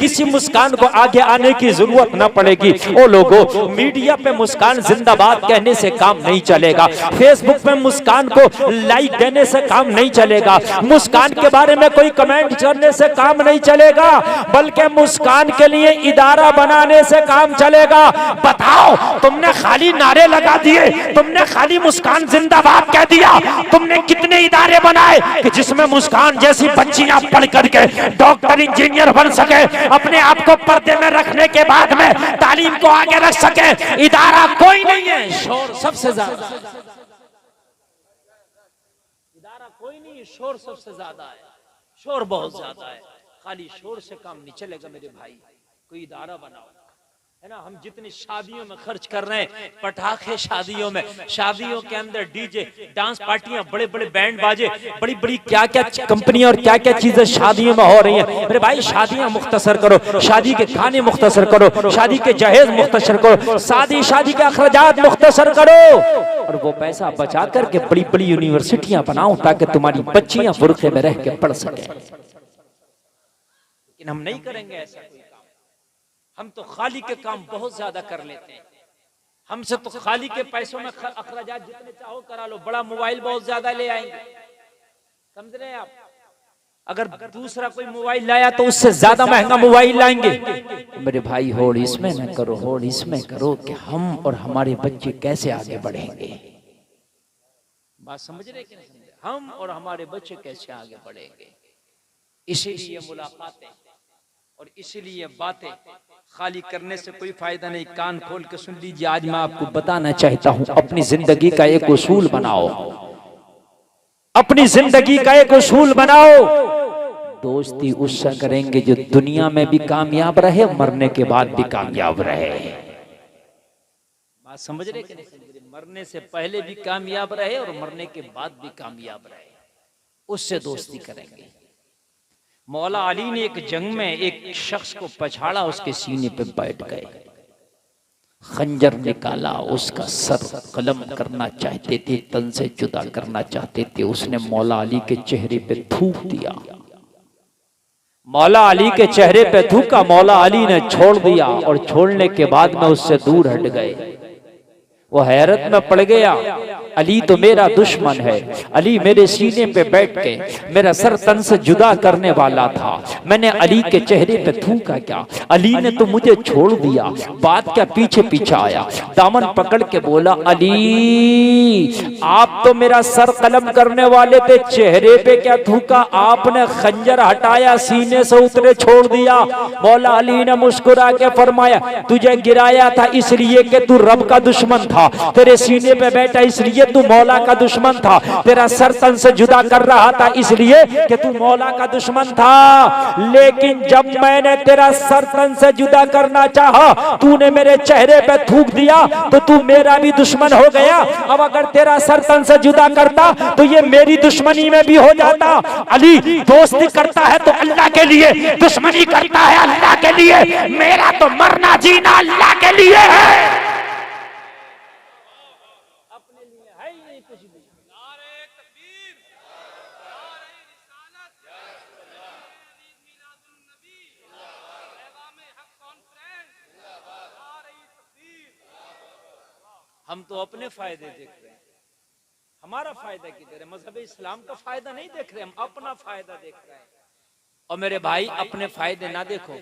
किसी मुस्कान को आगे आने की जरूरत न पड़ेगी। ओ लोगों, मीडिया पे मुस्कान जिंदाबाद कहने से काम नहीं चलेगा, फेसबुक पे मुस्कान को लाइक देने से काम नहीं चलेगा, मुस्कान के बारे में कोई कमेंट करने से काम नहीं चलेगा, बल्कि मुस्कान के लिए इदारा बनाने से काम चलेगा। बताओ, तुमने खाली नारे लगा दिए, तुमने खाली मुस्कान जिंदाबाद कह दिया, तुमने कितने इदारे बनाए कि जिसमें मुस्कान जैसी बच्चियां पढ़ करके डॉक्टर इंजीनियर बन सके, अपने आप को पर्दे में रखने के बाद में तालीम को आगे रख सके? इदारा कोई नहीं है, शोर सबसे ज्यादा। इदारा कोई नहीं है, शोर सबसे ज्यादा है, शोर बहुत ज्यादा है। खाली शोर से काम नहीं चलेगा मेरे भाई, कोई इदारा बनाओ, है ना। हम जितनी शादियों में खर्च कर रहे हैं, पटाखे शादियों में, शादियों के अंदर डीजे, डांस पार्टियां, बड़े बड़े बैंड बाजे, बड़ी बड़ी क्या क्या कंपनियां और क्या क्या चीजें शादियों में हो रही हैं। मेरे भाई, शादियां मुख्तसर करो, शादी के खाने मुख्तसर करो, शादी के जहेज मुख्तसर करो, शादी के अखराजात मुख्तसर करो, और वो पैसा बचा करके बड़ी बड़ी यूनिवर्सिटियां बनाओ ताकि तुम्हारी बच्चियां बुर्के में रह के पढ़ सके। लेकिन हम नहीं करेंगे ऐसा कोई काम। हम तो खाली के काम बहुत ज्यादा कर लेते हैं। हमसे तो खाली के पैसों में अखराजात जितने चाहो करा लो, बड़ा मोबाइल बहुत ज्यादा ले आएंगे, समझ रहे हैं आप। अगर दूसरा कोई मोबाइल लाया तो उससे ज्यादा महंगा मोबाइल लाएंगे। मेरे भाई, होड़ इसमें न करो, होड़ इसमें करो कि हम और हमारे बच्चे कैसे आगे बढ़ेंगे। बात समझ रहे कि नहीं समझ रहे? हम और हमारे बच्चे कैसे आगे बढ़ेंगे। इसीलिए मुलाकातें और इसीलिए बातें खाली करने से कोई फायदा नहीं। कान खोल के सुन लीजिए, आज मैं आपको बताना चाहता हूं, अपनी जिंदगी का एक उसूल बनाओ, अपनी जिंदगी का एक उसूल बनाओ। दोस्ती उससे करेंगे जो दुनिया में भी कामयाब रहे, मरने के बाद भी कामयाब रहे। बात समझ रहे कि नहीं समझ रहे? मरने से पहले भी कामयाब रहे और मरने के बाद भी कामयाब रहे, उससे दोस्ती करेंगे। मौला अली ने एक जंग में एक शख्स को पछाड़ा, उसके सीने पे बैठ गए, खंजर निकाला, उसका सर कलम करना चाहते थे, तन से जुदा करना चाहते थे। उसने मौला अली के चेहरे पे थूक दिया, मौला अली के चेहरे पे थूका, मौला अली ने छोड़ दिया, और छोड़ने के बाद में उससे दूर हट गए। वो हैरत में पड़ गया, अली तो मेरा दुश्मन है, अली मेरे सीने पे बैठ के मेरा सर तन से जुदा करने वाला था, मैंने अली के चेहरे पे थूका क्या, अली ने तो मुझे छोड़ दिया। बात क्या पीछे पीछे आया, दामन पकड़ के बोला, अली आप तो मेरा सर कलम करने वाले थे, चेहरे पे क्या थूका, आपने खंजर हटाया, सीने से उतरे छोड़ दिया। मौला अली ने मुस्कुरा के फरमाया, तुझे गिराया था इसलिए कि तू रब का दुश्मन था, तेरे सीने पे बैठा इसलिए तू मौला का दुश्मन था, तेरा सर तन से जुदा कर रहा था इसलिए कि तू मौला का दुश्मन था। लेकिन जब मैंने तेरा सर तन से जुदा करना चाहा, तूने मेरे चेहरे पे थूक दिया, तो तू मेरा भी दुश्मन हो गया। अब अगर तेरा सर तन से जुदा करता तो ये मेरी दुश्मनी में भी हो जाता। अली दोस्ती करता है तो अल्लाह के लिए, दुश्मनी करता है अल्लाह के लिए, मेरा तो मरना जीना अल्लाह के लिए है। हम तो अपने फायदे देख रहे हैं, हमारा फायदा किधर है? मजहब इस्लाम का फायदा नहीं देख रहे, हम अपना फायदा देख रहे हैं। और मेरे भाई, अपने फायदे ना देखो,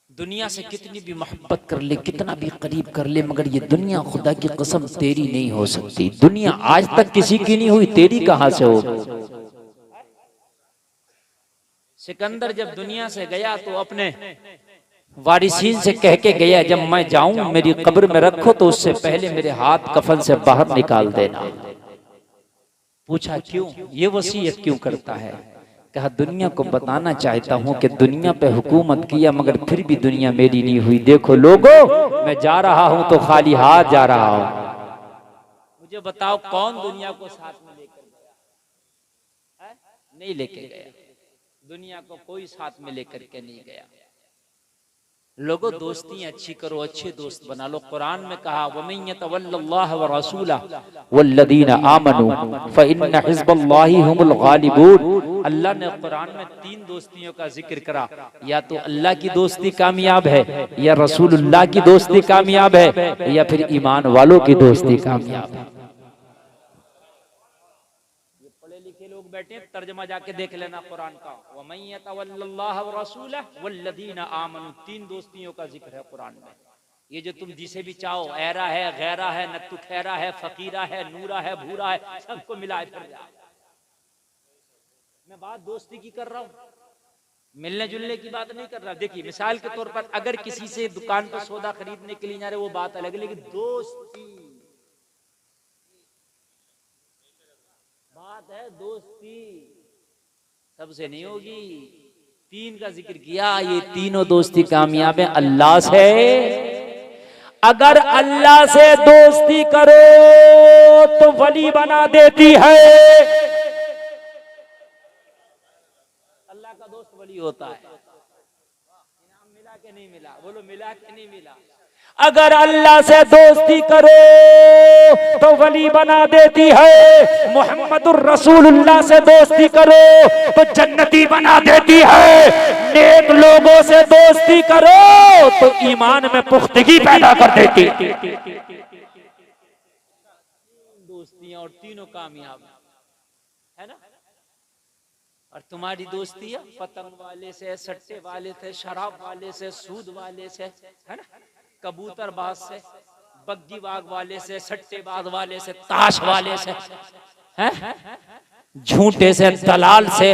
दुनिया से कितनी भी मोहब्बत कर ले, कितना भी करीब कर ले, मगर ये दुनिया खुदा की कसम तेरी नहीं हो सकती। दुनिया आज तक किसी की नहीं हुई, तेरी कहां से हो? सिकंदर जब दुनिया से गया तो अपने वारिसीन से कह के गया, जब मैं जाऊं मेरी कब्र में रखो तो उससे पहले मेरे हाथ कफन से बाहर निकाल देना। पूछा क्यों, ये वसीयत क्यों करता है? कहा दुनिया को बताना चाहता हूं कि दुनिया पे हुकूमत किया मगर फिर भी दुनिया मेरी नहीं हुई। देखो लोगों, मैं जा रहा हूं तो खाली हाथ जा रहा हूं। मुझे बताओ कौन दुनिया को साथ में लेकर गया? नहीं लेके गया, दुनिया को कोई साथ में लेकर के नहीं गया। लोगों दोस्ती अच्छी करो, अच्छे दोस्त बना लो। कुरान में कहा वमन यतवल्लल्लाह व रसूलहु वल्लदीना आमनू फइन्न हिज़्बल्लाहि हुमुल गालिबून। अल्लाह ने कुरान में 3 दोस्तियों का जिक्र करा, या तो अल्लाह की दोस्ती कामयाब है, या रसूलुल्लाह की दोस्ती कामयाब है, या फिर ईमान वालों की दोस्ती कामयाब है। लिखे लोग बैठे, तर्जमा जाके देख लेना कुरान का। वमन यतवल्लल्लाह व रसूलहु वल्लदीना आमनू, 3 दोस्तियों का जिक्र है कुरान में। ये जो तुम जिसे भी चाहो, ऐरा है, गैरा है, नत्तु खैरा है, फकीरा है, नूरा है, भूरा है, सबको मिलाए फिर जा। मैं बात दोस्ती की कर रहा हूँ, मिलने जुलने की बात नहीं कर रहा। देखिए मिसाल के तौर पर अगर किसी से दुकान पर सौदा खरीदने के लिए जा रहे, वो बात अलग है, लेकिन दोस्ती बात है, दोस्ती सबसे नहीं होगी। 3 का जिक्र किया, ये तीनों दोस्ती कामयाब है अल्लाह से। अगर अल्लाह से दोस्ती करो तो वली बना देती है। अल्लाह का दोस्त वली होता है। इनाम मिला के नहीं मिला? बोलो मिला के नहीं मिला? अगर अल्लाह से दोस्ती करो तो वली बना देती है। मुहम्मदुर रसूलुल्लाह से दोस्ती करो तो जन्नती बना देती है। नेक लोगों से दोस्ती करो तो ईमान में पुख्तगी पैदा कर देती। दोस्तियां और तीनों कामयाब है ना। और तुम्हारी दोस्ती पतंग वाले से, सट्टे वाले से, शराब वाले से, सूद वाले से, है ना, कबूतरबाज से, बग्गी बाग वाले से, सट्टेबाज वाले से, ताश वाले से, हैं, झूठे से, दलाल से,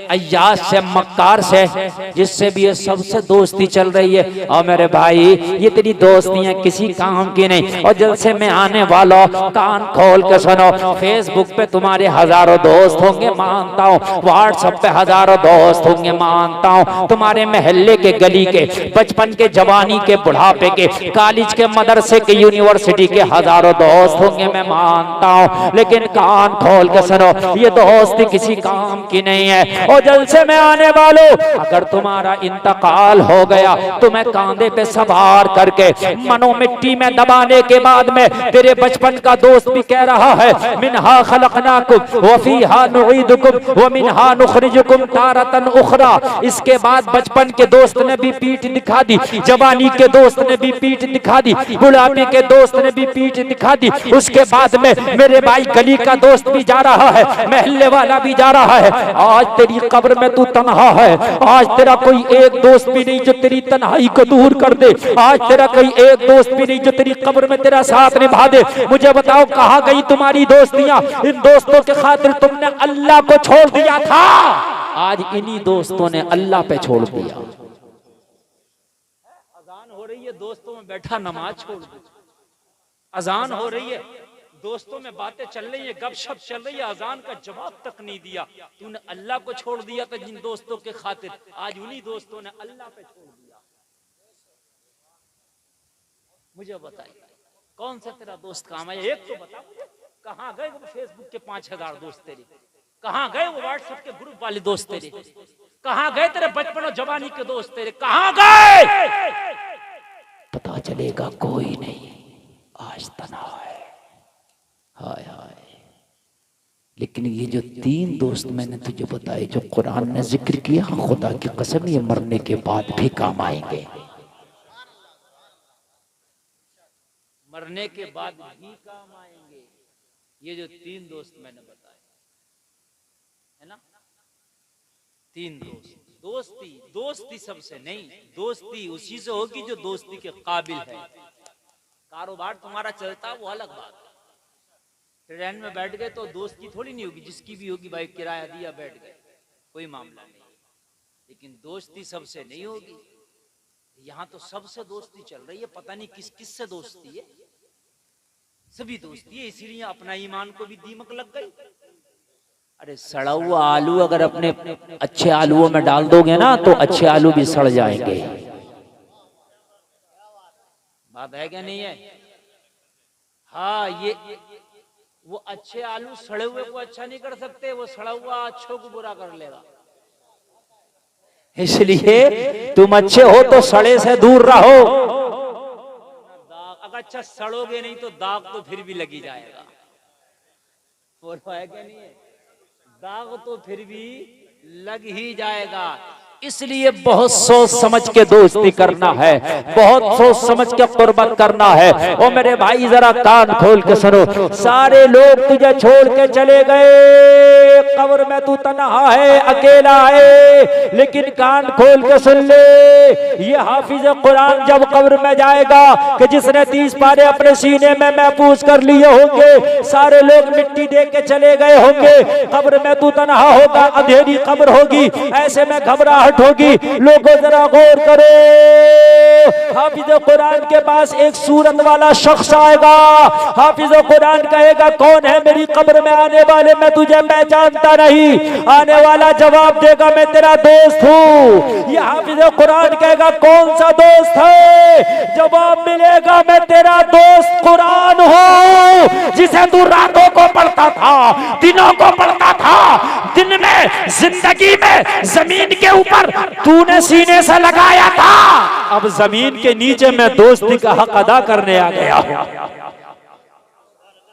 अय्याश से, मक्कार से, जिससे भी ये सबसे दोस्ती चल रही है। और मेरे भाई ये तेरी दोस्तियां किसी काम की नहीं। और जलसे में आने वालों कान खोल के सुनो, फेसबुक पे तुम्हारे हजारों दोस्त होंगे मानता हूँ, व्हाट्सएप पे हजारों दोस्त होंगे मानता हूँ, तुम्हारे महल्ले के, गली के, बचपन के, जवानी के, बुढ़ापे के, कॉलेज के, मदरसे के, यूनिवर्सिटी के हजारों दोस्त होंगे मैं मानता हूँ। लेकिन कान खोल के सुनो, ये दोस्ती किसी काम की नहीं है। और जलसे में आने वालों अगर तुम्हारा इंतकाल हो गया, तुम्हें कांधे पे सवार करके मनो मिट्टी में दबाने के बाद में तेरे बचपन का दोस्त भी कह रहा है मिनहा खलकनाकुम व फीहा नुईदुकुम व मिनहा नुखरिजुकुम तारतन उखरा। इसके बाद बचपन के दोस्त ने भी पीठ दिखा दी, जवानी के दोस्त ने भी पीठ दिखा दी, बुढ़ापे के दोस्त ने भी पीठ दिखा दी। उसके बाद में मेरे भाई गली का दोस्त भी जा रहा है, महल्ले वाला भी जा रहा है। आज तेरी कब्र में तू तन्हा है, आज तेरा कोई एक दोस्त भी नहीं जो तेरी तन्हाई को दूर कर दे। आज तेरा कोई एक दोस्त भी नहीं जो तेरी कब्र में तेरा साथ निभा दे। मुझे बताओ कहाँ गई तुम्हारी दोस्तियां? इन दोस्तों के खातिर तुमने अल्लाह को छोड़ दिया था, आज इन्हीं दोस्तों ने अल्लाह पे छोड़ दिया। अजान हो रही है, दोस्तों में बैठा नमाज छोड़ दो। अजान हो रही है, दोस्तों में बातें चल रही है, गपशप चल रही है, अजान का जवाब तक नहीं दिया। तूने अल्लाह को छोड़ दिया था जिन दोस्तों के खातिर, आज उन्हीं दोस्तों ने अल्लाह पे छोड़ दिया। मुझे बताइए कौन सा तेरा दोस्त काम है? एक तो बता मुझे, कहाँ गए वो फेसबुक के 5000 दोस्त तेरे? कहाँ गए वो व्हाट्सएप के ग्रुप वाले दोस्त तेरे? कहाँ गए तेरे बचपन और जवानी के दोस्त तेरे? कहाँ गए? पता चलेगा कोई नहीं, आज तनाव है। हाय हाय। लेकिन ये जो 3 दोस्त मैंने तुझे बताए जो कुरान ने जिक्र किया, खुदा की कसम ये मरने के बाद भी काम आएंगे। मरने के बाद भी काम आएंगे। ये जो 3 दोस्त मैंने बताए है ना, 3 दोस्त। दोस्ती सबसे नहीं, दोस्ती उसी से होगी जो दोस्ती के काबिल है। कारोबार तुम्हारा चलता वो अलग बात है, ट्रेन में बैठ गए तो दोस्ती थोड़ी नहीं होगी, जिसकी भी होगी भाई किराया दिया बैठ गए, कोई मामला नहीं। लेकिन दोस्ती सबसे नहीं होगी। यहाँ तो सबसे दोस्ती चल रही है, पता नहीं किस किस से दोस्ती है, सभी दोस्ती है। इसीलिए अपना ईमान को भी दीमक लग गई। अरे सड़ा हुआ आलू अगर अपने अच्छे आलूओं में डाल दोगे ना तो अच्छे आलू भी सड़ जाएंगे। बात है क्या नहीं है? हाँ, ये वो अच्छे आलू सड़े हुए को अच्छा नहीं कर सकते, वो सड़ा हुआ अच्छों को बुरा कर लेगा। इसलिए तुम अच्छे हो तो सड़े से दूर रहो। अगर अच्छा सड़ोगे नहीं तो दाग तो फिर भी लगी जाएगा, बोलो है क्या नहीं है, दाग तो फिर भी लग ही जाएगा। इसलिए बहुत सोच समझ के दोस्ती करना है, बहुत सोच समझ के कुर्बत करना है। ओ मेरे भाई जरा कान खोल के सुनो, सारे लोग तुझे छोड़ के चले गए, कब्र में तू तन्हा है, अकेला है, लेकिन कान खोल के सुन ले, ये हाफिज कुरान जब कब्र में जाएगा कि जिसने 30 पारे अपने सीने में महफूज कर लिए होंगे, सारे लोग मिट्टी दे के चले गए होंगे, कब्र में तू तन्हा होगा, अंधेरी कब्र होगी, ऐसे में घबराहट होगी। लोगों जरा गौर करो, हाफिज कुरान के पास एक सूरत वाला शख्स आएगा, हाफिज कुरान कहेगा कौन है मेरी कब्र में आने वाले, मैं तुझे पहचानता नहीं। आने वाला जवाब देगा मैं तेरा दोस्त हूँ। ये हाफिज कुरान कहेगा कौन सा दोस्त है, जवाब मिलेगा मैं तेरा दोस्त कुरान हूँ, जिसे तू रातों को पढ़ता था, दिनों को पढ़ता था, दिन में जिंदगी में जमीन के ऊपर तूने सीने से लगाया था, अब जमीन के नीचे मैं दोस्ती का हक अदा करने आ गया।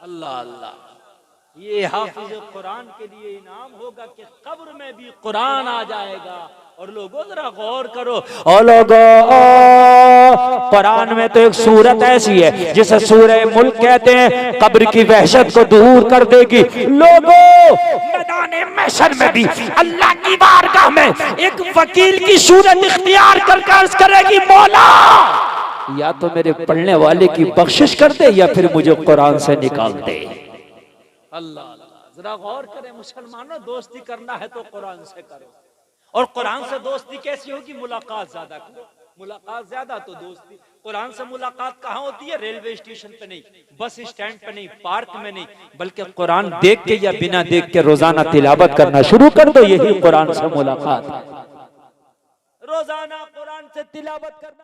अल्लाह अल्लाह, ये हाफिज कुरान के लिए इनाम होगा कि कब्र में भी कुरान आ जाएगा। और लोगों जरा गौर करो, और लोगों कुरान में तो एक सूरत ऐसी है जिसे सूरह मुल्क कहते हैं, कब्र की वहशत को दूर कर देगी। लोगों मैदान महशर में भी अल्लाह की बारगाह में एक वकील की सूरत इख्तियार कर अर्ज करेगी, मौला या तो मेरे पढ़ने वाले की बख्शिश कर दे या फिर मुझे कुरान से निकाल दे। अल्लाह अल्लाह, जरा गौर करें मुसलमानों, दोस्ती करना है तो कुरान से करो। और कुरान से दोस्ती कैसी होगी, मुलाकात ज्यादा करो, मुलाकात ज्यादा तो दोस्ती। कुरान से मुलाकात कहाँ होती है, रेलवे स्टेशन पे नहीं, बस स्टैंड पे नहीं, पार्क में नहीं, बल्कि कुरान देख के या बिना देख के रोजाना तिलावत करना शुरू कर दो, यही कुरान से मुलाकात है। रोजाना कुरान से तिलावत करना।